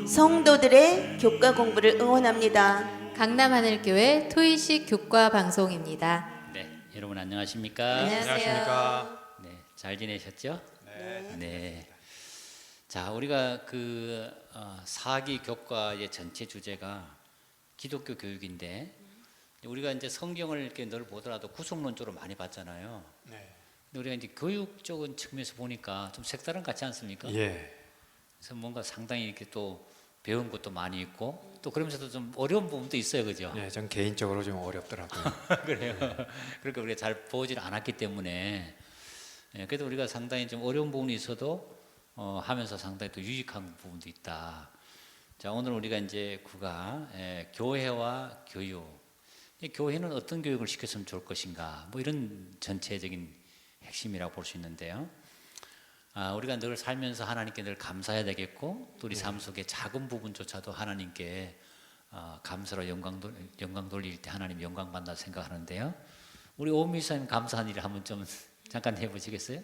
성도들의 교과 공부를 응원합니다. 강남하늘교회 토의식 교과 방송입니다. 네, 여러분 안녕하십니까? 안녕하세요. 네, 잘 지내셨죠? 네. 네. 자, 우리가 그 사기 교과의 전체 주제가 기독교 교육인데 우리가 이제 성경을 이렇게 늘 보더라도 구속론적으로 많이 봤잖아요. 네. 근데 우리가 이제 교육적인 측면에서 보니까 좀 색다른 것 같지 않습니까? 예. 그래서 뭔가 상당히 이렇게 또 배운 것도 많이 있고 또 그러면서도 좀 어려운 부분도 있어요, 그죠? 예, 전 개인적으로 좀 어렵더라고요. 그래요. 그러니까 우리가 잘 보질 않았기 때문에 그래도 우리가 상당히 좀 어려운 부분이 있어도 하면서 상당히 또 유익한 부분도 있다. 자, 오늘 우리가 이제 구가 교회와 교육. 교회는 어떤 교육을 시켰으면 좋을 것인가? 뭐 이런 전체적인 핵심이라고 볼 수 있는데요. 우리가 늘 살면서 하나님께 늘 감사해야 되겠고 또 우리 삶 속의 작은 부분조차도 하나님께 감사로 영광 돌릴 때 하나님 영광 받는다 생각하는데요. 우리 오미사님 감사한 일을 한번 좀 잠깐 해보시겠어요?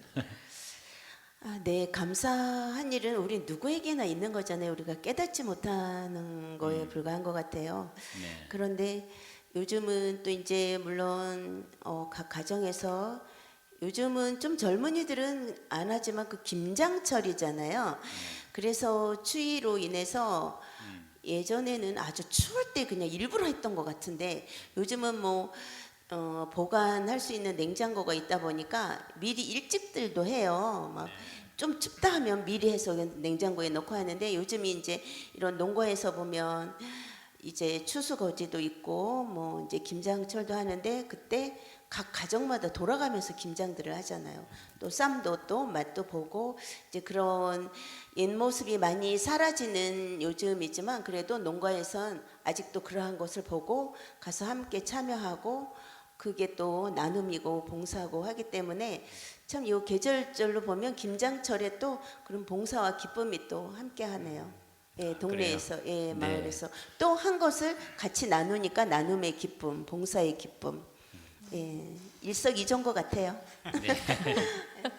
네, 감사한 일은 우리 누구에게나 있는 거잖아요. 우리가 깨닫지 못하는 거에 불과한 것 같아요. 네. 그런데 요즘은 또 이제 물론 각 가정에서 요즘은 좀 젊은이들은 안 하지만 그 김장철이잖아요. 그래서 추위로 인해서 예전에는 아주 추울 때 그냥 일부러 했던 것 같은데 요즘은 뭐 보관할 수 있는 냉장고가 있다 보니까 미리 일찍들도 해요. 막 좀 춥다 하면 미리 해서 냉장고에 넣고 하는데 요즘이 이제 이런 농가에서 보면 이제 추수거지도 있고 뭐 이제 김장철도 하는데 그때 각 가정마다 돌아가면서 김장들을 하잖아요. 또 쌈도 또 맛도 보고 이제 그런 옛 모습이 많이 사라지는 요즘이지만 그래도 농가에선 아직도 그러한 것을 보고 가서 함께 참여하고 그게 또 나눔이고 봉사고 하기 때문에 참 이 계절절로 보면 김장철에 또 그런 봉사와 기쁨이 또 함께 하네요. 예, 동네에서, 예, 마을에서 또 한 것을 같이 나누니까 나눔의 기쁨, 봉사의 기쁨, 예, 일석이조인 것 같아요. 네.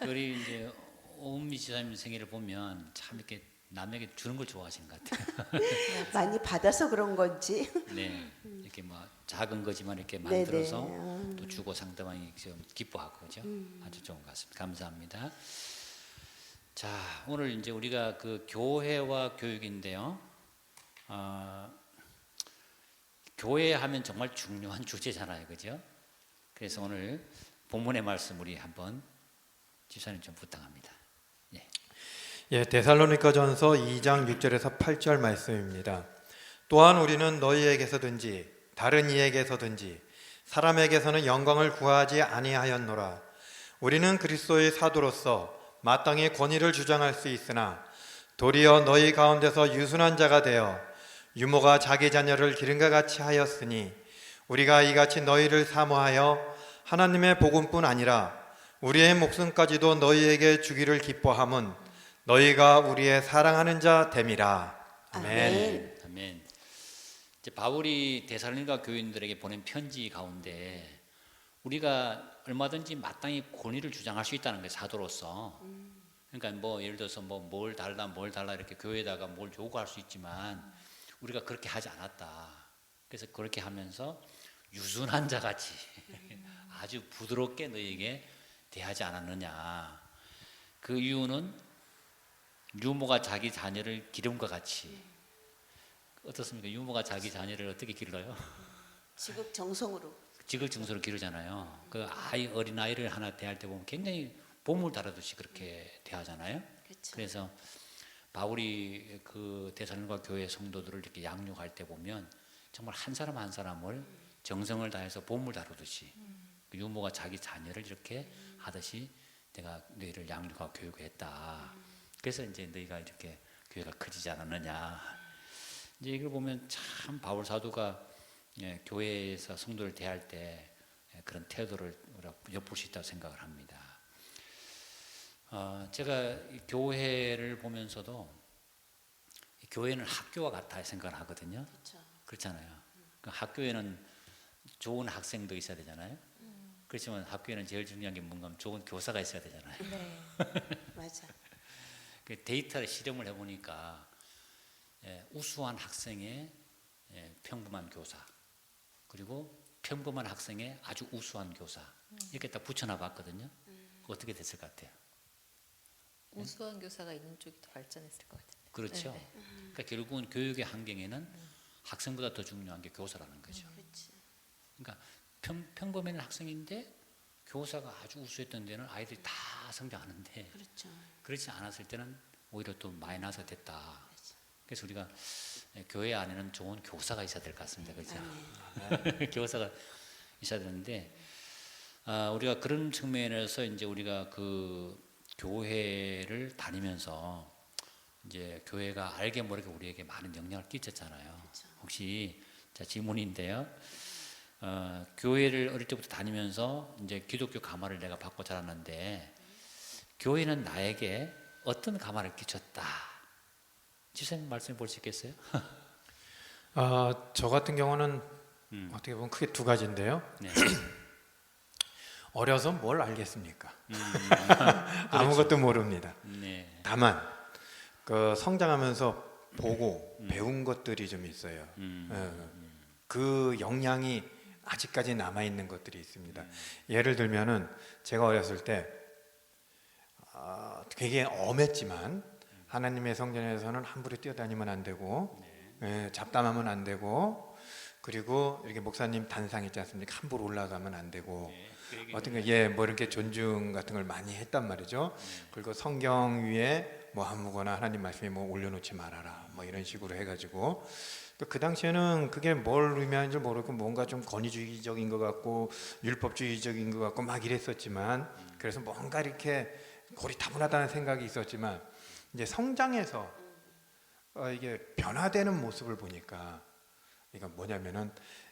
우리 이제 오은미 지사님 생일을 보면 참 이렇게 남에게 주는 걸 좋아하시는 것 같아요. 많이 받아서 그런 건지. 네, 이렇게 뭐 작은 거지만 이렇게 만들어서 네네. 또 주고 상대방이 좀 기뻐하고 그죠? 아주 좋은 것 같습니다. 감사합니다. 자, 오늘 이제 우리가 그 교회와 교육인데요. 교회 하면 정말 중요한 주제잖아요, 그죠? 그래서 오늘 본문의 말씀 우리 한번 집사님 좀 부탁합니다. 예. 예, 데살로니가전서 2장 6절에서 8절 말씀입니다. 또한 우리는 너희에게서든지 다른 이에게서든지 사람에게서는 영광을 구하지 아니하였노라. 우리는 그리스도의 사도로서 마땅히 권위를 주장할 수 있으나 도리어 너희 가운데서 유순한 자가 되어 유모가 자기 자녀를 기름과 같이 하였으니 우리가 이같이 너희를 사모하여 하나님의 복음뿐 아니라 우리의 목숨까지도 너희에게 주기를 기뻐함은 너희가 우리의 사랑하는 자 됨이라. 아멘. 아멘. 아멘. 이제 바울이 데살로니가 교인들에게 보낸 편지 가운데 우리가 얼마든지 마땅히 권위를 주장할 수 있다는 거예요, 사도로서. 그러니까 뭐 예를 들어서 뭐 뭘 달라 이렇게 교회에다가 뭘 요구할 수 있지만 우리가 그렇게 하지 않았다. 그래서 그렇게 하면서 유순한 자 같이 아주 부드럽게 너희에게 대하지 않았느냐. 그 이유는 유모가 자기 자녀를 기름과 같이. 어떻습니까? 유모가 자기 자녀를 어떻게 길러요? 지극정성으로. 지극정성으로 기르잖아요. 그 어린 아이를 하나 대할 때 보면 굉장히 보물 다루듯이 그렇게 대하잖아요. 그렇죠. 그래서 바울이 그 데살로니가 교회 성도들을 이렇게 양육할 때 보면 정말 한 사람 한 사람을 정성을 다해서 보물 다루듯이 그 유모가 자기 자녀를 이렇게 하듯이 내가 너희를 양육하고 교육했다. 그래서 이제 너희가 이렇게 교회가 커지지 않았느냐. 이제 이걸 보면 참 바울 사도가 교회에서 성도를 대할 때 그런 태도를 우리가 엿볼 수 있다고 생각을 합니다. 제가 교회를 보면서도 교회는 학교와 같아 생각을 하거든요. 그렇죠. 그렇잖아요. 그 학교에는 좋은 학생도 있어야 되잖아요. 그렇지만 학교에는 제일 중요한 게 뭔가 하면 좋은 교사가 있어야 되잖아요. 네. 맞아. 그 데이터를 실험을 해보니까 우수한 학생의 평범한 교사, 그리고 평범한 학생의 아주 우수한 교사 이렇게 딱 붙여놔 봤거든요. 어떻게 됐을 것 같아요? 우수한 교사가 있는 쪽이 더 발전했을 것 같은데. 그렇죠. 네, 그러니까 결국은 교육의 환경에는 학생보다 더 중요한 게 교사라는 거죠. 그렇지. 그러니까 평범한 학생인데 교사가 아주 우수했던 데는 아이들이 다 성장하는데 그렇죠. 그렇지 않았을 때는 오히려 또 마이너스가 됐다. 그래서 우리가 교회 안에는 좋은 교사가 있어야 될 것 같습니다. 그렇죠? 교사가 있어야 되는데 우리가 그런 측면에서 이제 우리가 그 교회를 다니면서 이제 교회가 알게 모르게 우리에게 많은 영향을 끼쳤잖아요. 혹시 자 질문인데요. 교회를 어릴 때부터 다니면서 이제 기독교 가마를 내가 받고 자랐는데 교회는 나에게 어떤 가마를 끼쳤다. 지사님 말씀해 볼 수 있겠어요? 저 같은 경우는 어떻게 보면 크게 두 가지인데요. 네. 어려서 뭘 알겠습니까? 아무것도 모릅니다. 네. 다만 그 성장하면서 보고 배운 것들이 좀 있어요. 그 영향이 아직까지 남아 있는 것들이 있습니다. 예를 들면은 제가 어렸을 때 되게 엄했지만 하나님의 성전에서는 함부로 뛰어다니면 안 되고 잡담하면 안 되고 그리고 이렇게 목사님 단상 있지 않습니까? 함부로 올라가면 안 되고 어떤 뭐 이렇게 존중 같은 걸 많이 했단 말이죠. 그리고 성경 위에 뭐 아무거나 하나님 말씀에 뭐 올려놓지 말아라 뭐 이런 식으로 해가지고 그 당시에는 그게 뭘 의미하는지 모르고 뭔가 좀 권위주의적인 것 같고 율법주의적인 것 같고 막 이랬었지만 그래서 뭔가 이렇게 고리타분하다는 생각이 있었지만 이제 성장해서 이게 변화되는 모습을 보니까 이거 뭐냐면은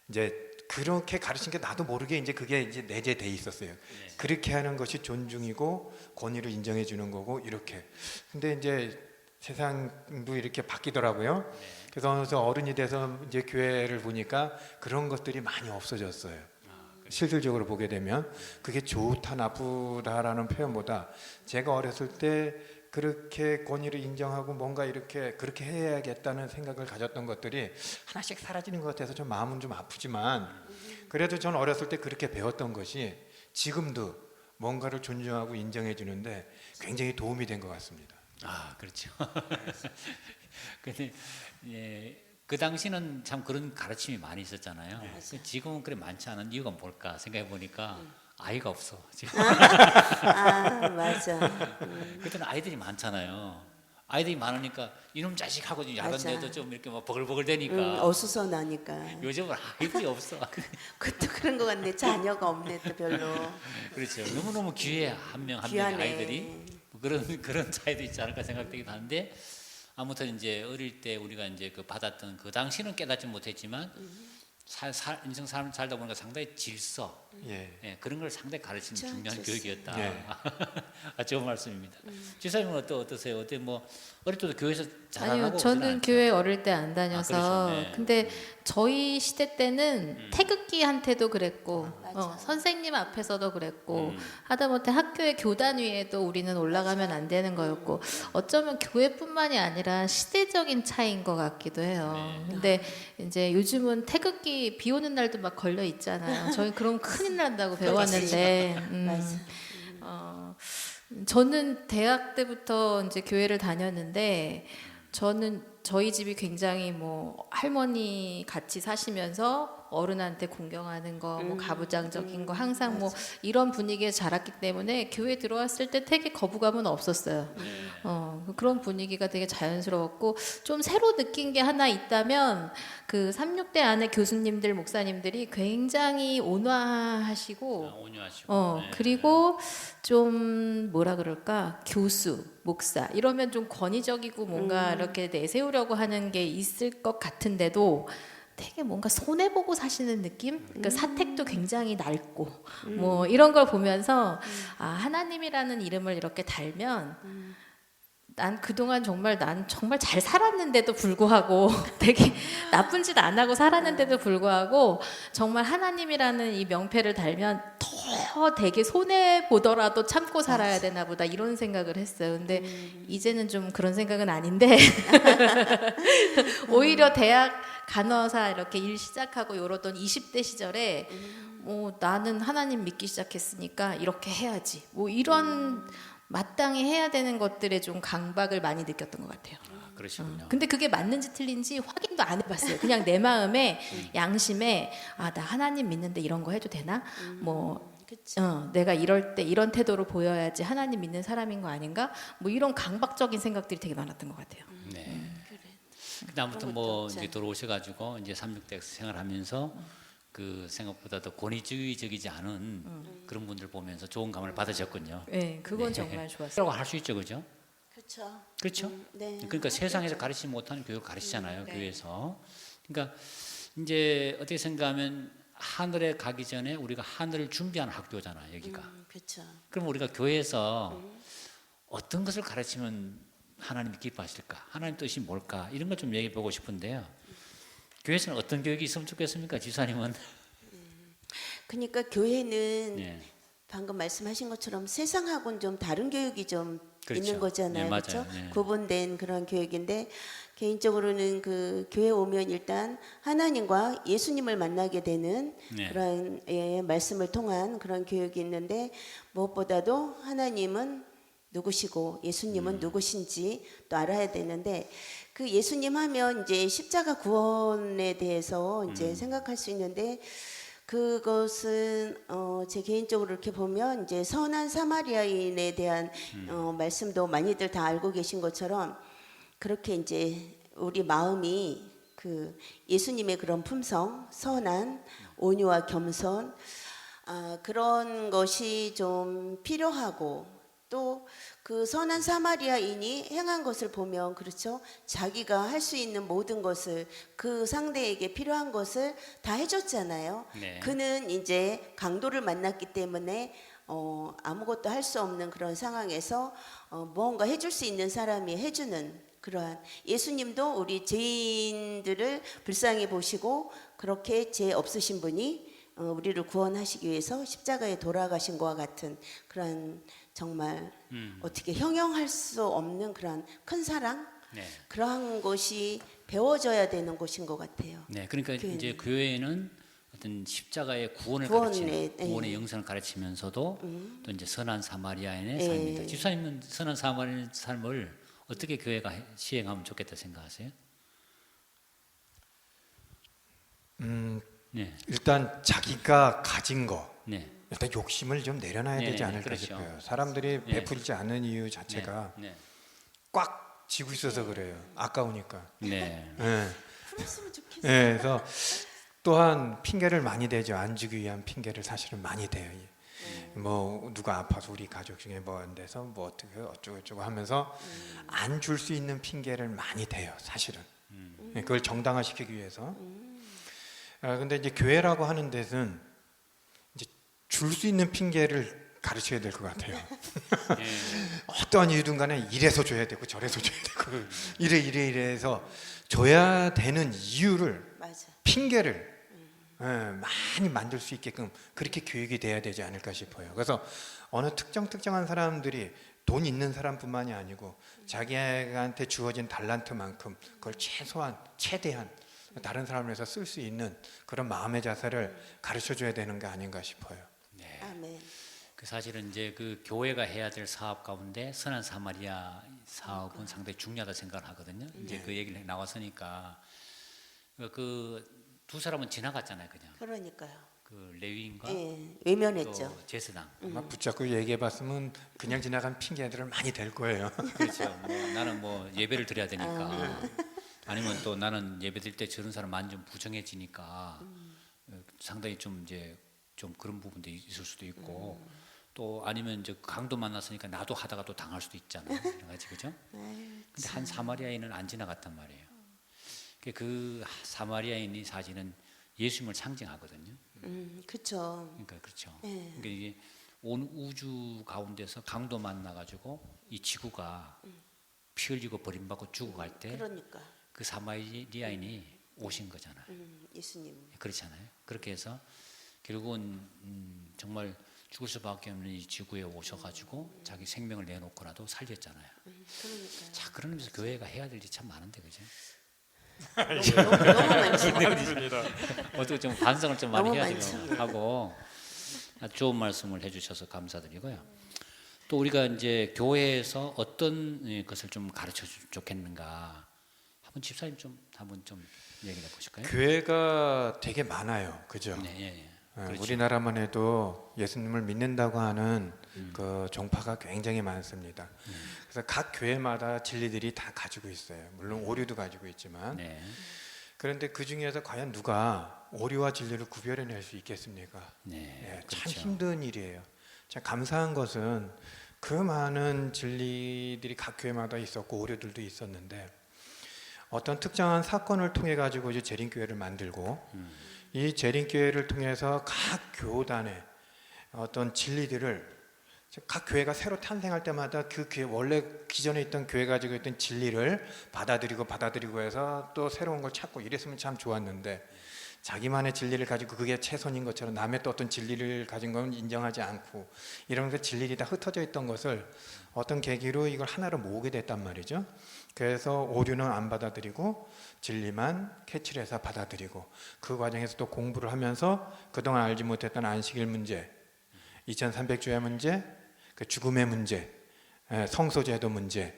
이제 그렇게 가르친 게 나도 모르게 이제 그게 이제 내재돼 있었어요. 네. 그렇게 하는 것이 존중이고 권위를 인정해 주는 거고 이렇게. 근데 이제 세상도 이렇게 바뀌더라고요. 그래서 어른이 돼서 이제 교회를 보니까 그런 것들이 많이 없어졌어요. 실질적으로 보게 되면 그게 좋다 나쁘다라는 표현보다 제가 어렸을 때 그렇게 권위를 인정하고 뭔가 이렇게 그렇게 해야겠다는 생각을 가졌던 것들이 하나씩 사라지는 것 같아서 좀 마음은 좀 아프지만 그래도 전 어렸을 때 그렇게 배웠던 것이 지금도 뭔가를 존중하고 인정해 주는데 굉장히 도움이 된 것 같습니다. 그렇죠. 근데 그 당시는 참 그런 가르침이 많이 있었잖아요. 지금은 그래 많지 않은 이유가 뭘까 생각해 보니까 아이가 없어 지금. 맞아. 그때는 아이들이 많잖아요. 아이들이 많으니까 이놈 자식 하고 야단내도 좀 이렇게 막 버글버글 되니까. 어수선하니까. 요즘은 아이들이 없어. 그것도 그런 것 같네. 자녀가 없네 또 별로. 그렇죠. 너무너무 귀해 한 명 한 명의 귀하네. 아이들이 그런 차이도 있지 않을까 생각되기도 하는데 아무튼 이제 어릴 때 우리가 이제 그 받았던 그 당시는 깨닫지 못했지만 인생 삶 살다 보니까 상당히 질서 그런 걸 상당히 가르치는 그렇죠. 중요한 질서. 교육이었다. 예. 좋은 말씀입니다. 지사님은 어떠세요? 어때 뭐 어릴 때도 교회에서 자라나고 아니요, 저는 교회 어릴 때 안 다녀서. 그러시네. 근데 저희 시대 때는 태극기한테도 그랬고, 맞아. 선생님 앞에서도 그랬고, 하다못해 학교의 교단 위에도 우리는 올라가면 안 되는 거였고, 어쩌면 교회뿐만이 아니라 시대적인 차이인 것 같기도 해요. 근데 이제 요즘은 태극기 비 오는 날도 막 걸려 있잖아요. 저희 그럼 큰일 난다고 배웠는데. 맞아. 저는 대학 때부터 이제 교회를 다녔는데 저희 집이 굉장히 뭐 할머니 같이 사시면서 어른한테 공경하는 거, 뭐 가부장적인 거 항상 뭐 이런 분위기에 자랐기 때문에 교회 들어왔을 때 되게 거부감은 없었어요. 그런 분위기가 되게 자연스러웠고 좀 새로 느낀 게 하나 있다면 그 36대 안에 교수님들, 목사님들이 굉장히 온화하시고 온유하시고 그리고 좀 뭐라 그럴까 교수, 목사 이러면 좀 권위적이고 뭔가 이렇게 내세우려고 하는 게 있을 것 같은데도 되게 뭔가 손해보고 사시는 느낌? 그러니까 사택도 굉장히 낡고 뭐 이런 걸 보면서 하나님이라는 이름을 이렇게 달면 난 그동안 정말 난 정말 잘 살았는데도 불구하고 되게 나쁜 짓 안 하고 살았는데도 불구하고 정말 하나님이라는 이 명패를 달면 더 되게 손해 보더라도 참고 살아야 되나 보다 이런 생각을 했어요. 근데 이제는 좀 그런 생각은 아닌데 오히려 대학 간호사 이렇게 일 시작하고 이러던 20대 시절에 나는 하나님 믿기 시작했으니까 이렇게 해야지. 뭐 이런 마땅히 해야 되는 것들에 좀 강박을 많이 느꼈던 것 같아요. 그러시군요. 근데 그게 맞는지 틀린지 확인도 안 해봤어요. 그냥 내 마음에 양심에 나 하나님 믿는데 이런 거 해도 되나? 그치. 내가 이럴 때 이런 태도를 보여야지 하나님 믿는 사람인 거 아닌가? 뭐 이런 강박적인 생각들이 되게 많았던 것 같아요. 네. 그래. 근데 아무튼 그런 뭐 것도 이제 들어오셔가지고 이제 369 생활하면서 그 생각보다도 권위주의적이지 않은 그런 분들 보면서 좋은 감을 받으셨군요. 네, 그건 네. 정말 좋았어요. 라고 할 수 있죠, 그죠? 그렇죠. 그렇죠. 네. 그러니까 세상에서 가르치지 못하는 교육 가르치잖아요, 교회에서. 그러니까 이제 어떻게 생각하면 하늘에 가기 전에 우리가 하늘을 준비하는 학교잖아요, 여기가. 그렇죠. 그럼 우리가 교회에서 어떤 것을 가르치면 하나님이 기뻐하실까? 하나님 뜻이 뭘까? 이런 걸 좀 얘기해 보고 싶은데요. 교회에서는 어떤 교육이 있으면 좋겠습니까, 지사님은? 그러니까 교회는 네. 방금 말씀하신 것처럼 세상하고는 좀 다른 교육이 좀 그렇죠. 있는 거잖아요. 네, 맞아요. 그렇죠? 네. 구분된 그런 교육인데 개인적으로는 그 교회 오면 일단 하나님과 예수님을 만나게 되는 네. 그런 말씀을 통한 그런 교육이 있는데 무엇보다도 하나님은 누구시고 예수님은 누구신지 또 알아야 되는데 그 예수님 하면 이제 십자가 구원에 대해서 이제 생각할 수 있는데 그것은 제 개인적으로 이렇게 보면 이제 선한 사마리아인에 대한 말씀도 많이들 다 알고 계신 것처럼 그렇게 이제 우리 마음이 그 예수님의 그런 품성, 선한 온유와 겸손 그런 것이 좀 필요하고 또 그 선한 사마리아인이 행한 것을 보면 그렇죠. 자기가 할 수 있는 모든 것을 그 상대에게 필요한 것을 다 해줬잖아요. 네. 그는 이제 강도를 만났기 때문에 아무것도 할 수 없는 그런 상황에서 무언가 해줄 수 있는 사람이 해주는 그러한 예수님도 우리 죄인들을 불쌍히 보시고 그렇게 죄 없으신 분이 우리를 구원하시기 위해서 십자가에 돌아가신 것과 같은 그런 정말 어떻게 형용할 수 없는 그런 큰 사랑 네. 그러한 것이 배워져야 되는 곳인 것 같아요. 네, 그러니까 교회는. 이제 교회에는 어떤 십자가의 구원을 구원의, 가르치는 구원의 예. 영상을 가르치면서도 또 이제 선한 사마리아인의 예. 삶입니다. 집사님은 선한 사마리아인의 삶을 어떻게 교회가 시행하면 좋겠다 생각하세요? 네, 일단 자기가 가진 거 네, 일단 욕심을 좀 내려놔야 네, 되지 네, 않을까 그렇죠. 싶어요. 사람들이 네. 베풀지 않는 이유 자체가 네, 꽉 쥐고 있어서 그래요. 아까우니까. 네, 예. 풀었으면 좋겠어요. 예, 그래서 또한 핑계를 많이 대죠. 안 주기 위한 핑계를 사실은 많이 대요. 뭐 누가 아파서 우리 가족 중에 뭐 안 돼서 뭐 어떻게 어쩌고 하면서 안 줄 수 있는 핑계를 많이 대요. 사실은 예, 그걸 정당화시키기 위해서. 근데 이제 교회라고 하는 데는 이제 줄 수 있는 핑계를 가르쳐야 될 것 같아요. 예. 어떠한 이유든 간에 이래서 줘야 되고 저래서 줘야 되고 이래서 줘야 되는 이유를 맞아. 핑계를 많이 만들 수 있게끔 그렇게 교육이 돼야 되지 않을까 싶어요. 그래서 어느 특정한 사람들이 돈 있는 사람뿐만이 아니고 자기한테 주어진 달란트만큼 그걸 최대한 다른 사람을 위해서 쓸 수 있는 그런 마음의 자세를 가르쳐줘야 되는 게 아닌가 싶어요. 네. 아멘. 그 사실은 이제 그 교회가 해야 될 사업 가운데 선한 사마리아 사업은 상당히 중요하다 생각을 하거든요. 이제 그 얘기를 나왔으니까 그 두 사람은 지나갔잖아요, 그냥 그러니까요. 그 레위인과 예, 외면했죠. 또 제사장. 아마 붙잡고 얘기해봤으면 그냥 지나간 핑계들을 많이 댈 거예요. 그렇죠. 뭐 나는 뭐 예배를 드려야 되니까. 아니면 또 나는 예배 드릴 때 저런 사람 많이 좀 부정해지니까 상당히 좀 이제 좀 그런 부분도 있을 수도 있고 또 아니면 이제 강도 만났으니까 나도 하다가 또 당할 수도 있잖아요. 여러 가지 그죠? 근데 한 사마리아인은 안 지나갔단 말이에요. 그 사마리아인이 사실은 예수님을 상징하거든요. 그렇죠. 그러니까 그렇죠. 예. 그러니까 이게 온 우주 가운데서 강도 만나가지고 이 지구가 피 흘리고 버림받고 죽어갈 때 그 그러니까 사마리아인이 오신 거잖아요. 예수님. 그렇잖아요. 그렇게 해서 결국은 정말 죽을 수밖에 없는 이 지구에 오셔가지고 자기 생명을 내놓고라도 살렸잖아요. 그러니까요. 자, 그런 의미에서 교회가 해야 될 일이 참 많은데, 그죠? 너무 많죠. 어떻게 좀 반성을 좀 많이 너무 해야 많죠. 되고 하고 아주 좋은 말씀을 해주셔서 감사드리고요. 또 우리가 이제 교회에서 어떤 것을 좀 가르쳐 주면 좋겠는가 한번 집사님 좀 한번 좀 얘기해 보실까요? 교회가 되게 많아요, 그죠? 네, 예, 예. 어, 그렇죠. 우리나라만 해도 예수님을 믿는다고 하는 그 종파가 굉장히 많습니다. 그래서 각 교회마다 진리들이 다 가지고 있어요. 물론 오류도 가지고 있지만 네, 그런데 그 중에서 과연 누가 오류와 진리를 구별해낼 수 있겠습니까? 네, 예, 참 그렇죠. 힘든 일이에요. 참 감사한 것은 그 많은 진리들이 각 교회마다 있었고 오류들도 있었는데 어떤 특정한 사건을 통해 가지고 이제 재림교회를 만들고 이 재림교회를 통해서 각 교단의 어떤 진리들을 각 교회가 새로 탄생할 때마다 그 교회 원래 기존에 있던 교회 가지고 있던 진리를 받아들이고 해서 또 새로운 걸 찾고 이랬으면 참 좋았는데 자기만의 진리를 가지고 그게 최선인 것처럼 남의 또 어떤 진리를 가진 건 인정하지 않고 이러면서 진리들이 다 흩어져 있던 것을 어떤 계기로 이걸 하나로 모으게 됐단 말이죠. 그래서 오류는 안 받아들이고 진리만 캐치를 해서 받아들이고 그 과정에서 또 공부를 하면서 그동안 알지 못했던 안식일 문제, 2300주의 문제, 그 죽음의 문제, 성소제도 문제,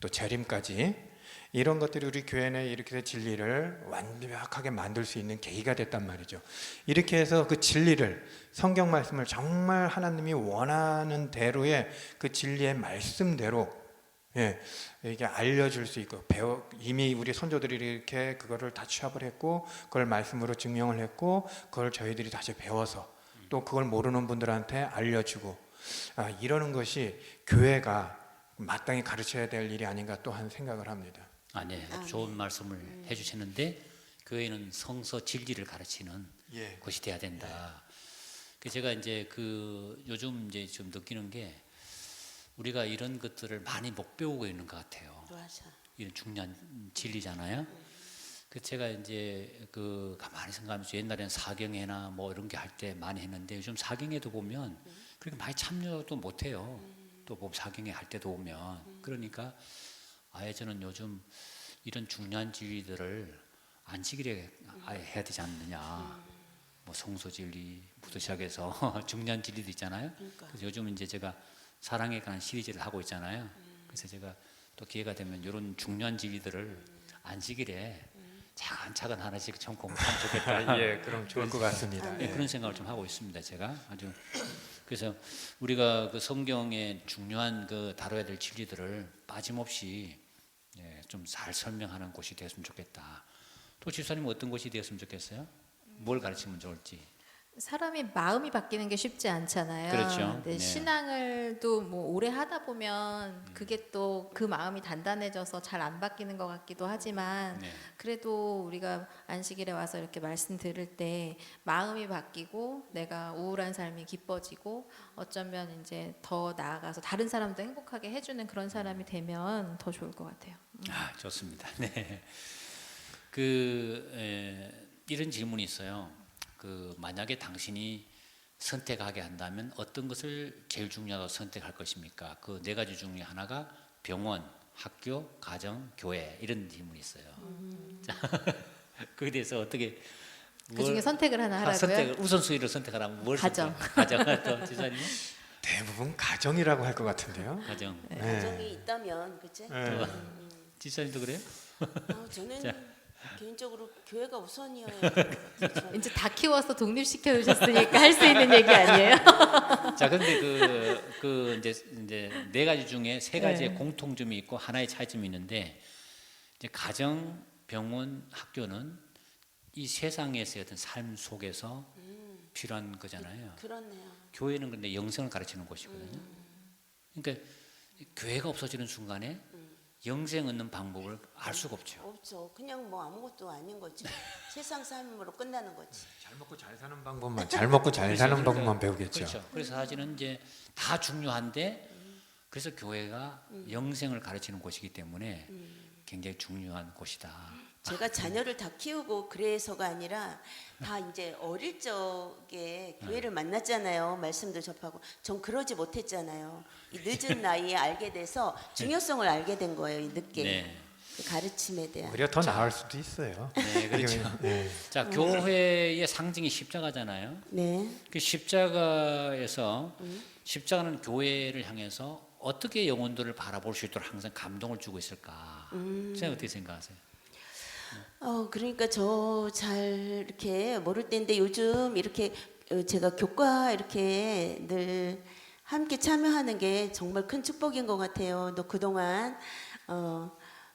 또 재림까지 이런 것들이 우리 교회 내에 이렇게 진리를 완벽하게 만들 수 있는 계기가 됐단 말이죠. 이렇게 해서 그 진리를 성경 말씀을 정말 하나님이 원하는 대로의 그 진리의 말씀대로 이게 알려줄 수 있고 이미 우리 선조들이 이렇게 그거를 다 취합을 했고 그걸 말씀으로 증명을 했고 그걸 저희들이 다시 배워서 또 그걸 모르는 분들한테 알려주고 이러는 것이 교회가 마땅히 가르쳐야 될 일이 아닌가 또 한 생각을 합니다. 네, 좋은 말씀을 해주시는데 교회는 성서 진리를 가르치는 곳이 돼야 된다. 그 제가 이제 그 요즘 이제 좀 느끼는 게 우리가 이런 것들을 많이 못 배우고 있는 것 같아요. 맞아. 이런 중요한 진리잖아요. 그 제가 이제 그 가만히 생각하면서 옛날에는 사경회나 뭐 이런 게 할 때 많이 했는데 요즘 사경회도 보면 그렇게 많이 참여도 못 해요. 또 뭐 사경회 할 때도 오면 그러니까 아예 저는 요즘 이런 중요한 진리들을 안식일에 아예 해야 되지 않느냐. 뭐 성소 진리부터 시작해서 중요한 진리도 있잖아요. 그러니까. 그래서 요즘 이제 제가 사랑에 관한 시리즈를 하고 있잖아요. 그래서 제가 또 기회가 되면 이런 중요한 진리들을 안식일에 차근차근 하나씩 좀 공부하면 좋겠다. 예, 그럼 좋을 것 같습니다. 네, 그런 생각을 좀 하고 있습니다. 제가 아주 그래서 우리가 그 성경의 중요한 그 다뤄야 될 진리들을 빠짐없이 좀 잘 설명하는 곳이 되었으면 좋겠다. 또 집사님은 어떤 곳이 되었으면 좋겠어요? 뭘 가르치면 좋을지. 사람이 마음이 바뀌는 게 쉽지 않잖아요. 그렇죠. 근데 네. 신앙을 또 뭐 오래 하다 보면 그게 또 그 마음이 단단해져서 잘 안 바뀌는 것 같기도 하지만 네. 그래도 우리가 안식일에 와서 이렇게 말씀 들을 때 마음이 바뀌고 내가 우울한 삶이 기뻐지고 어쩌면 이제 더 나아가서 다른 사람도 행복하게 해주는 그런 사람이 되면 더 좋을 것 같아요. 좋습니다. 네. 이런 질문이 있어요. 만약에 당신이 선택하게 한다면 어떤 것을 제일 중요하다고 선택할 것입니까? 그 네 가지 중에 하나가 병원, 학교, 가정, 교회 이런 질문이 있어요. 자, 그에 대해서 어떻게 그 중에 선택을 하나 하라고요? 선택을 우선순위를 선택하라면 뭘 가정. 가정. 또 지사님 대부분 가정이라고 할 것 같은데요. 가정. 네. 가정이 있다면 그치? 지사님도 그래요? 저는 개인적으로 교회가 우선이어야 이제 다 키워서 독립시켜 주셨으니까 할 수 있는 얘기 아니에요? 자, 그런데 이제 네 가지 중에 세 가지의 공통점이 있고 하나의 차이점이 있는데 이제 가정, 병원, 학교는 이 세상에서의 어떤 삶 속에서 필요한 거잖아요. 그렇네요. 교회는 근데 영생을 가르치는 곳이거든요. 그러니까 교회가 없어지는 순간에 영생 얻는 방법을 알 수가 없죠. 없죠. 그냥 뭐 아무것도 아닌 거지. 세상 삶으로 끝나는 거지. 잘 먹고 잘 사는 방법만 배우겠죠. 그렇죠. 그래서 사실은 이제 다 중요한데 그래서 교회가 영생을 가르치는 곳이기 때문에 굉장히 중요한 곳이다. 제가 자녀를 다 키우고 그래서가 아니라 다 이제 어릴 적에 교회를 만났잖아요. 말씀도 접하고. 전 그러지 못했잖아요. 이 늦은 나이에 알게 돼서 중요성을 알게 된 거예요. 이 늦게. 네. 그 가르침에 대한. 오히려 더 나을 수도 있어요. 네, 그렇죠. 네. 자, 교회의 상징이 십자가잖아요. 네. 그 십자가에서 십자가는 교회를 향해서 어떻게 영혼들을 바라볼 수 있도록 항상 감동을 주고 있을까? 선생님 어떻게 생각하세요? 그러니까 저 잘 이렇게 모를 때인데 요즘 이렇게 제가 교과 이렇게 늘 함께 참여하는 게 정말 큰 축복인 것 같아요. 너 그동안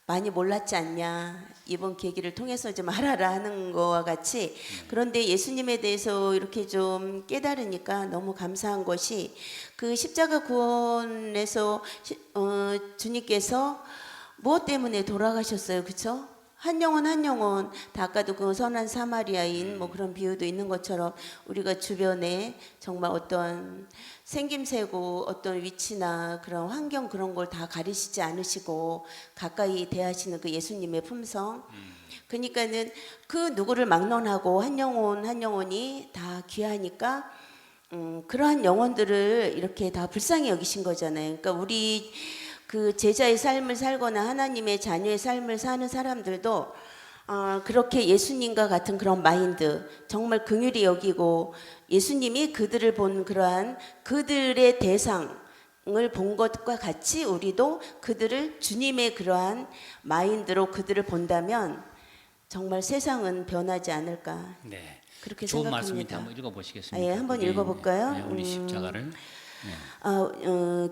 많이 몰랐지 않냐? 이번 계기를 통해서 좀 알아라 하는 거와 같이 그런데 예수님에 대해서 이렇게 좀 깨달으니까 너무 감사한 것이 그 십자가 구원에서 주님께서 무엇 때문에 돌아가셨어요, 그렇죠? 한 영혼 다 아까도 그 선한 사마리아인 뭐 그런 비유도 있는 것처럼 우리가 주변에 정말 어떤 생김새고 어떤 위치나 그런 환경 그런 걸 다 가리시지 않으시고 가까이 대하시는 그 예수님의 품성. 그러니까는 그 누구를 막론하고 한 영혼이 다 귀하니까 그러한 영혼들을 이렇게 다 불쌍히 여기신 거잖아요. 그러니까 우리 그 제자의 삶을 살거나 하나님의 자녀의 삶을 사는 사람들도 그렇게 예수님과 같은 그런 마인드 정말 긍휼히 여기고 예수님이 그들을 본 그러한 그들의 대상을 본 것과 같이 우리도 그들을 주님의 그러한 마인드로 그들을 본다면 정말 세상은 변하지 않을까 네. 그렇게 좋은 생각합니다. 말씀인데 한번 읽어보시겠습니까? 예, 한번 그게, 읽어볼까요? 네, 우리 십자가를. 네.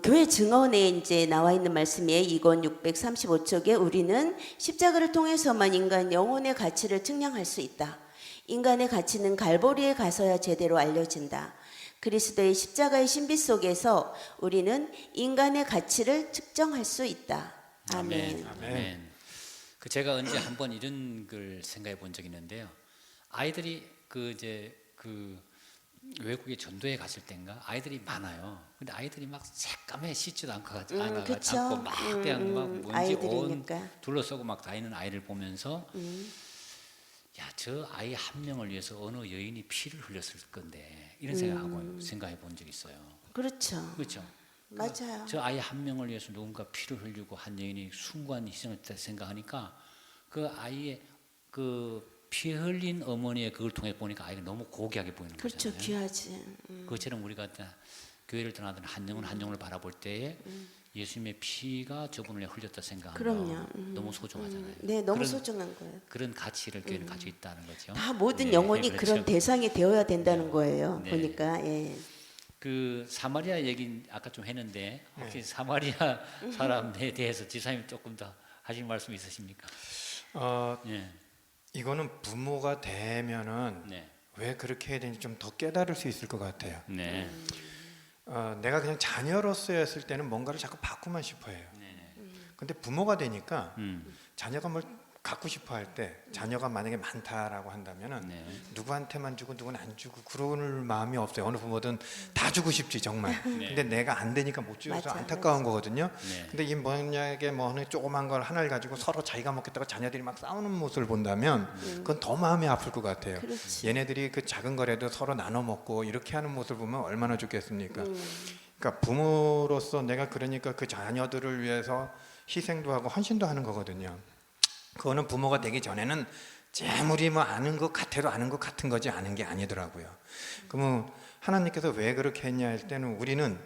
교회 증언에 이제 나와 있는 말씀이에요. 이건 635쪽에 우리는 십자가를 통해서만 인간 영혼의 가치를 측량할 수 있다. 인간의 가치는 갈보리에 가서야 제대로 알려진다. 그리스도의 십자가의 신비 속에서 우리는 인간의 가치를 측정할 수 있다. 아멘. 아멘. 그 제가 언제 한번 이런 걸 생각해 본 적이 있는데요. 아이들이 그 외국에 전도에 갔을 땐가 아이들이 많아요. 근데 아이들이 막 새까매 씻지도 않고 그쵸? 않고 막 그냥 막 먼지 온 아이들이니까. 둘러싸고 막 다니는 아이를 보면서 야, 저 아이 한 명을 위해서 어느 여인이 피를 흘렸을 건데 이런 생각해 본 적이 있어요. 그렇죠. 그렇죠. 맞아요. 저 아이 한 명을 위해서 누군가 피를 흘리고 한 여인이 숭고한 희생을 생각하니까 그 아이의 그 피 흘린 어머니의 그걸 통해 보니까 아이가 너무 고귀하게 보이는 그렇죠. 거잖아요. 귀하지. 그것처럼 우리가 교회를 떠나던 한 영혼을 바라볼 때에 예수님의 피가 저분을 흘렸다 생각하면 그럼요. 너무 소중하잖아요. 네, 너무 그런, 소중한 거예요. 그런 가치를 교회는 가지고 있다는 거죠. 다 모든 네, 영혼이 그렇죠. 그런 대상이 되어야 된다는 거예요. 네. 보니까 예. 그 사마리아 얘기 아까 좀 했는데 혹시 사마리아 사람에 대해서 지사님 조금 더 하실 말씀 있으십니까? 네. 이거는 부모가 되면은 네. 왜 그렇게 해야 되는지 좀 더 깨달을 수 있을 것 같아요. 네. 내가 그냥 자녀로서 했을 때는 뭔가를 자꾸 바꾸만 싶어 해요. 근데 부모가 되니까 자녀가 뭘 갖고 싶어 할 때 자녀가 만약에 많다라고 한다면은 네. 누구한테만 주고 누구는 안 주고 그럴 마음이 없어요. 어느 부모든 다 주고 싶지 정말. 네. 근데 내가 안 되니까 못 줘서 맞아, 안타까운 거거든요. 네. 근데 이 만약에 뭐 어느 조그만 걸 하나를 가지고 서로 자기가 먹겠다고 자녀들이 막 싸우는 모습을 본다면 그건 더 마음이 아플 것 같아요. 그렇지. 얘네들이 그 작은 거라도 서로 나눠 먹고 이렇게 하는 모습을 보면 얼마나 좋겠습니까? 그러니까 부모로서 내가 그러니까 그 자녀들을 위해서 희생도 하고 헌신도 하는 거거든요. 그거는 부모가 되기 전에는 아무리 뭐 아는 것 같아도 아는 것 같은 거지 아는 게 아니더라고요. 그러면 하나님께서 왜 그렇게 했냐 할 때는 우리는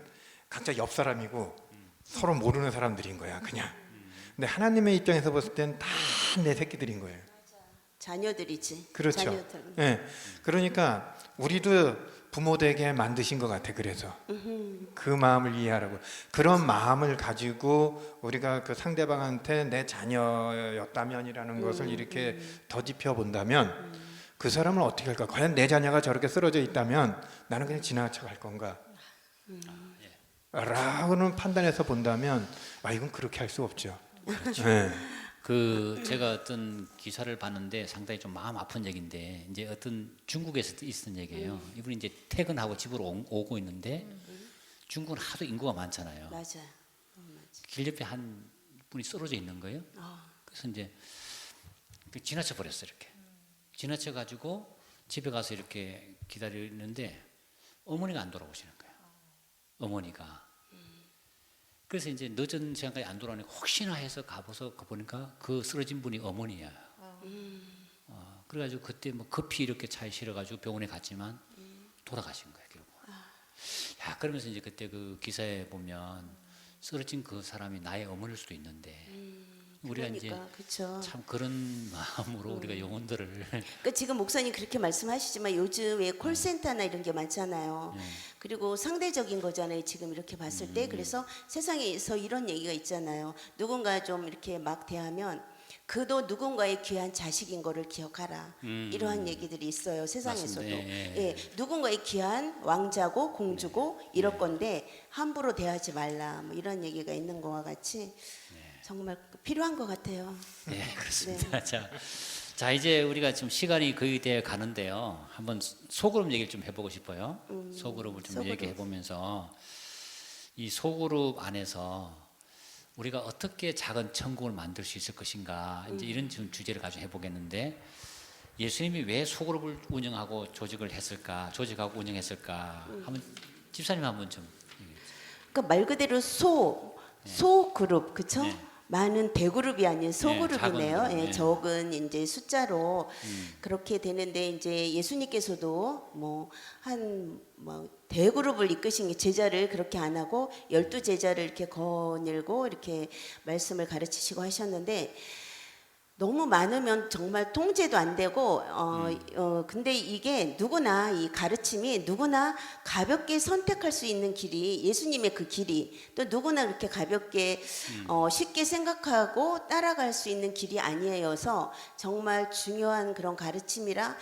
각자 옆 사람이고 서로 모르는 사람들인 거야 그냥. 근데 하나님의 입장에서 봤을 때는 다 내 새끼들인 거예요. 자녀들이지. 그렇죠. 자녀들. 예. 그러니까 우리도 부모 되게 만드신 것 같아. 그래서 그 마음을 이해하라고. 그런 마음을 가지고 우리가 그 상대방한테 내 자녀였다면이라는 것을 이렇게 더집혀 본다면 그 사람을 어떻게 할까? 과연 내 자녀가 저렇게 쓰러져 있다면 나는 그냥 지나쳐 갈 건가? 라고는 판단해서 본다면 이건 그렇게 할 수 없죠. 예. 그 제가 어떤 기사를 봤는데 상당히 좀 마음 아픈 얘기인데 이제 어떤 중국에서 있었던 얘기예요. 이분이 이제 퇴근하고 집으로 오고 있는데 중국은 하도 인구가 많잖아요. 맞아요. 길 옆에 한 분이 쓰러져 있는 거예요. 그래서 이제 지나쳐 버렸어요. 이렇게 지나쳐 가지고 집에 가서 이렇게 기다리는데 어머니가 안 돌아오시는 거예요. 어머니가. 그래서 이제 늦은 시간까지 안 돌아오니까 혹시나 해서 가보서 보니까 그 쓰러진 분이 어머니야. 그래가지고 그때 뭐 급히 이렇게 차에 실어가지고 병원에 갔지만 돌아가신 거예요. 결국. 야, 그러면서 이제 그때 그 기사에 보면 쓰러진 그 사람이 나의 어머니일 수도 있는데 우리가 이제 그쵸. 참 그런 마음으로 우리가 영혼들을 그러니까 지금 목사님 그렇게 말씀하시지만 요즘에 콜센터나 이런 게 많잖아요. 그리고 상대적인 거잖아요. 지금 이렇게 봤을 때. 그래서 세상에서 이런 얘기가 있잖아요. 누군가 좀 이렇게 막 대하면 그도 누군가의 귀한 자식인 거를 기억하라. 이러한 얘기들이 있어요. 세상에서도. 맞습니다. 예. 예, 누군가의 귀한 왕자고 공주고 이럴 건데 함부로 대하지 말라. 뭐 이런 얘기가 있는 거와 같이 정말 필요한 것 같아요. 네, 그렇습니다. 자, 이제 우리가 지금 시간이 거의 돼 가는데요. 한번 소그룹 얘기를 좀 해보고 싶어요. 소그룹을 좀 소그룹. 얘기해 보면서 이 소그룹 안에서 우리가 어떻게 작은 천국을 만들 수 있을 것인가 이제 이런 좀 주제를 가지고 해보겠는데 예수님이 왜 소그룹을 운영하고 조직을 했을까, 조직하고 운영했을까? 한번 집사님 한번 좀. 그러니까 말 그대로 소그룹 그쵸? 네. 많은 대그룹이 아닌 소그룹이네요. 작은 그룹, 예, 네. 적은 이제 숫자로 그렇게 되는데 이제 예수님께서도 뭐 대그룹을 이끄신 게 제자를 그렇게 안 하고 12제자를 이렇게 거닐고 이렇게 말씀을 가르치시고 하셨는데 너무 많으면 정말 통제도 안 되고 근데 이게 누구나 이 가르침이 누구나 가볍게 선택할 수 있는 길이 예수님의 그 길이 또 누구나 그렇게 가볍게 쉽게 생각하고 따라갈 수 있는 길이 아니어서 정말 중요한 그런 가르침이라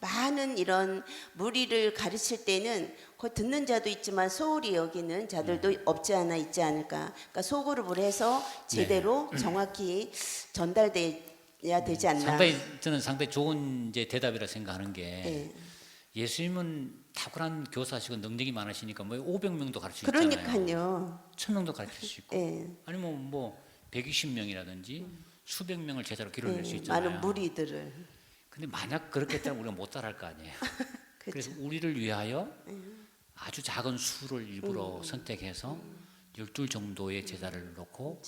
많은 이런 무리를 가르칠 때는 그 듣는 자도 있지만 소홀히 여기는 자들도 없지 않아 있지 않을까. 그러니까 소그룹을 해서 제대로 정확히 전달돼야 되지 않나. 저는 상당히 좋은 이제 대답이라 생각하는 게 예. 예수님은 탁월한 교사시고 능력이 많으시니까 뭐 500명도 가르칠 수 있잖아요. 그러니까요. 1000명도 가르칠 수 있고 예. 아니면 뭐 120명이라든지 수백 명을 제자로 길러낼 수 있잖아요. 많은 무리들을. 근데 만약 그렇게 했다면 우리가 못 따라할 거 아니에요. 그래서 우리를 위하여 아주 작은 수를 일부러 선택해서 12 정도의 제자를 놓고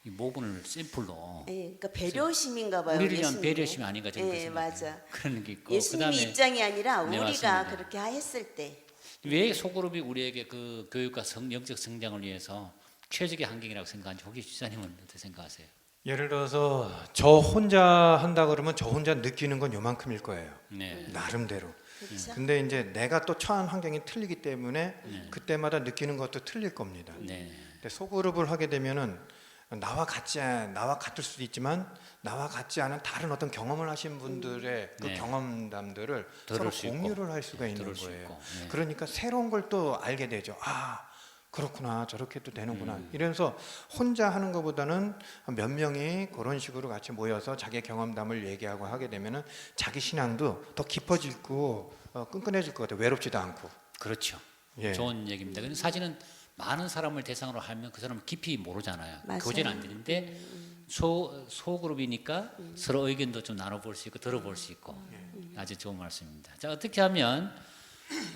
이 모분을 샘플로 예, 그러니까 배려심인가 봐요. 우리를 위한 예수님의. 배려심이 아닌가 저는 예, 생각해요. 맞아. 그런 게 있고 예수님이 그다음에 입장이 아니라 네, 우리가 맞습니다. 그렇게 했을 때. 왜 소그룹이 우리에게 그 교육과 영적 성장을 위해서 최적의 환경이라고 생각하는지 혹시 지사님은 어떻게 생각하세요? 예를 들어서 저 혼자 한다 그러면 저 혼자 느끼는 건 요만큼일 거예요. 네. 나름대로. 그렇죠? 근데 이제 내가 또 처한 환경이 틀리기 때문에 그때마다 느끼는 것도 틀릴 겁니다. 네. 근데 소그룹을 하게 되면은 나와 같을 수도 있지만 나와 같지 않은 다른 어떤 경험을 하신 분들의 그 네. 경험담들을 들을 서로 수 있고, 공유를 할 수가 있는 들을 수 거예요. 있고, 네. 그러니까 새로운 걸 또 알게 되죠. 아, 그렇구나, 저렇게도 되는구나. 이래서 혼자 하는 것보다는 몇 명이 그런 식으로 같이 모여서 자기 경험담을 얘기하고 하게 되면은 자기 신앙도 더 깊어지고 끈끈해질 것 같아요. 외롭지도 않고. 그렇죠. 예. 좋은 얘기입니다. 근데 사실은 많은 사람을 대상으로 하면 그 사람을 깊이 모르잖아요. 맞아요. 교제는 안 되는데 소그룹이니까 서로 의견도 좀 나눠볼 수 있고 들어볼 수 있고 아주 좋은 말씀입니다. 자, 어떻게 하면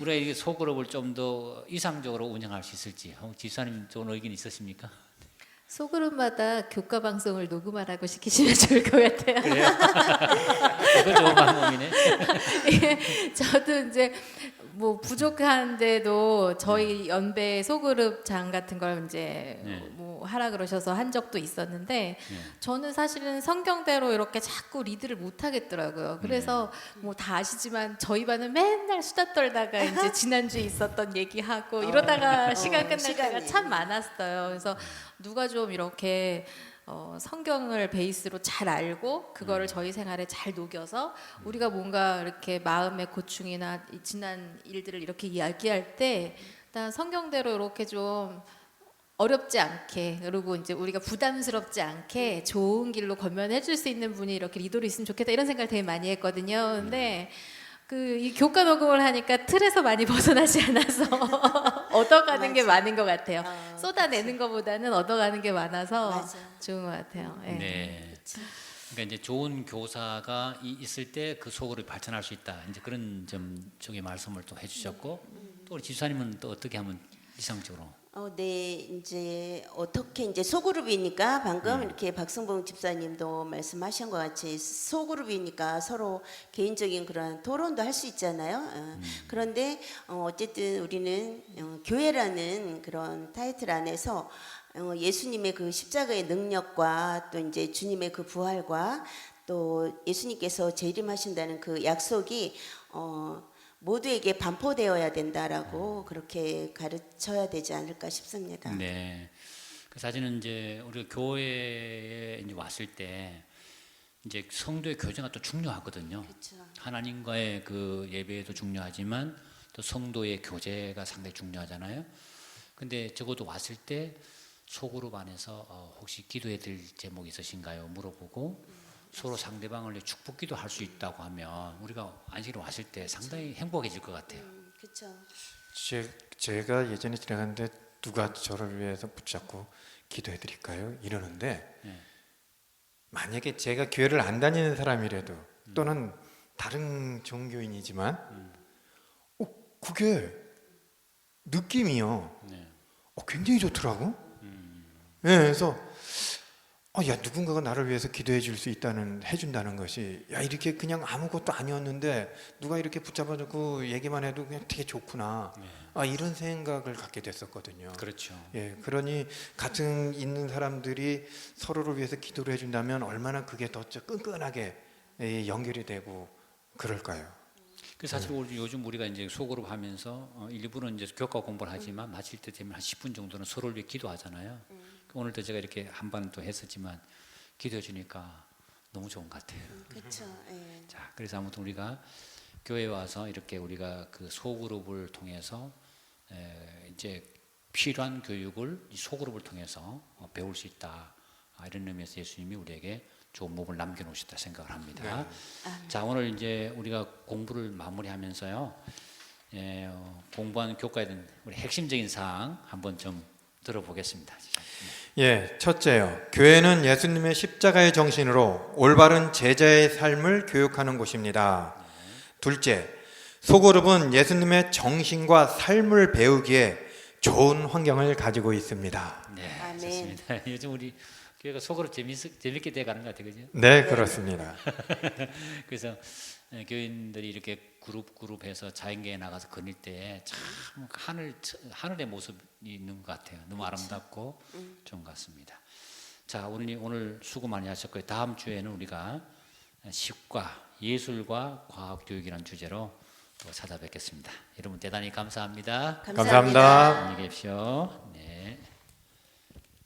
우리가 이 소그룹을 좀 더 이상적으로 운영할 수 있을지 지사님 좋은 의견 있으십니까? 소그룹마다 교과 방송을 녹음하라고 시키시면 좋을 것 같아요. 그래요? 그거 좋은 방법이네. 예, 저도 이제 뭐 부족한데도 저희 연배 소그룹장 같은 걸 이제 네. 뭐 하라 그러셔서 한 적도 있었는데 저는 사실은 성경대로 이렇게 자꾸 리드를 못 하겠더라고요. 그래서 뭐 다 아시지만 저희 반은 맨날 수다 떨다가 이제 지난주에 있었던 얘기하고 이러다가 시간 끝날 때가 시간이. 참 많았어요. 그래서 누가 좀 이렇게 성경을 베이스로 잘 알고 그거를 저희 생활에 잘 녹여서 우리가 뭔가 이렇게 마음의 고충이나 이 지난 일들을 이렇게 이야기할 때 일단 성경대로 이렇게 좀 어렵지 않게 그리고 이제 우리가 부담스럽지 않게 좋은 길로 권면해 줄 수 있는 분이 이렇게 리더로 있으면 좋겠다 이런 생각을 되게 많이 했거든요. 근데 그 이 교과 녹음을 하니까 틀에서 많이 벗어나지 않아서 얻어가는 게 맞아. 많은 것 같아요. 어, 쏟아내는 것보다는 얻어가는 게 많아서 맞아. 좋은 것 같아요. 예. 네. 그러니까 이제 좋은 교사가 있을 때 그 속으로 발전할 수 있다. 이제 그런 점 쪽에 말씀을 또 해주셨고 또 우리 집사님은 또 어떻게 하면 이상적으로? 네, 이제 어떻게 이제 소그룹이니까 방금 이렇게 박승봉 집사님도 말씀하신 것 같이 소그룹이니까 서로 개인적인 그런 토론도 할 수 있잖아요. 그런데 어쨌든 우리는 교회라는 그런 타이틀 안에서 예수님의 그 십자가의 능력과 또 이제 주님의 그 부활과 또 예수님께서 재림하신다는 그 약속이 모두에게 반포되어야 된다라고 그렇게 가르쳐야 되지 않을까 싶습니다. 네. 그 사실은 이제 우리가 교회에 이제 왔을 때 이제 성도의 교제가 또 중요하거든요. 그렇죠. 하나님과의 그 예배도 중요하지만 또 성도의 교제가 상당히 중요하잖아요. 근데 적어도 왔을 때 소그룹 안에서 혹시 기도해 드릴 제목이 있으신가요? 물어보고 서로 상대방을 축복기도 할 수 있다고 하면 우리가 안식일에 왔을 때 상당히 행복해질 것 같아요. 그렇죠. 제가 예전에 지나갔는데 누가 저를 위해서 붙잡고 기도해 드릴까요? 이러는데 네. 만약에 제가 교회를 안 다니는 사람이라도 또는 다른 종교인이지만 그게 느낌이요. 네. 굉장히 좋더라고. 네, 그래서 야 누군가가 나를 위해서 기도해 줄 수 있다는 해준다는 것이 야 이렇게 그냥 아무것도 아니었는데 누가 이렇게 붙잡아주고 얘기만 해도 그냥 되게 좋구나. 이런 생각을 갖게 됐었거든요. 그렇죠. 예, 그러니 같은 있는 사람들이 서로를 위해서 기도를 해준다면 얼마나 그게 더 끈끈하게 연결이 되고 그럴까요? 그 사실 요즘 우리가 이제 소그룹 하면서 일부는 이제 교과 공부를 하지만 마칠 때 되면 한 10분 정도는 서로를 위해 기도하잖아요. 오늘도 제가 이렇게 한 번 또 했었지만 기도해 주니까 너무 좋은 것 같아요. 그렇죠. 예. 자, 그래서 아무튼 우리가 교회에 와서 이렇게 우리가 그 소그룹을 통해서 이제 필요한 교육을 이 소그룹을 통해서 배울 수 있다. 이런 의미에서 예수님이 우리에게 좋은 몸을 남겨놓으셨다 생각을 합니다. 자, 오늘 이제 우리가 공부를 마무리하면서요, 공부한 교과에 대한 우리 핵심적인 사항 한번 좀 들어보겠습니다. 예, 첫째요. 교회는 예수님의 십자가의 정신으로 올바른 제자의 삶을 교육하는 곳입니다. 둘째, 소그룹은 예수님의 정신과 삶을 배우기에 좋은 환경을 가지고 있습니다. 네, 아멘. 좋습니다. 요즘 우리 교회가 속으로 재밌게 돼가는 것 같아요, 그죠? 네, 그렇습니다. 그래서 교인들이 이렇게 그룹해서 자연계에 나가서 거닐 때 참 하늘의 모습이 있는 것 같아요. 너무 아름답고 좋은 것 같습니다. 자, 오늘 수고 많이 하셨고요. 다음 주에는 우리가 식과 예술과 과학 교육이라는 주제로 또 찾아뵙겠습니다. 여러분 대단히 감사합니다. 감사합니다. 안녕히 계십시오.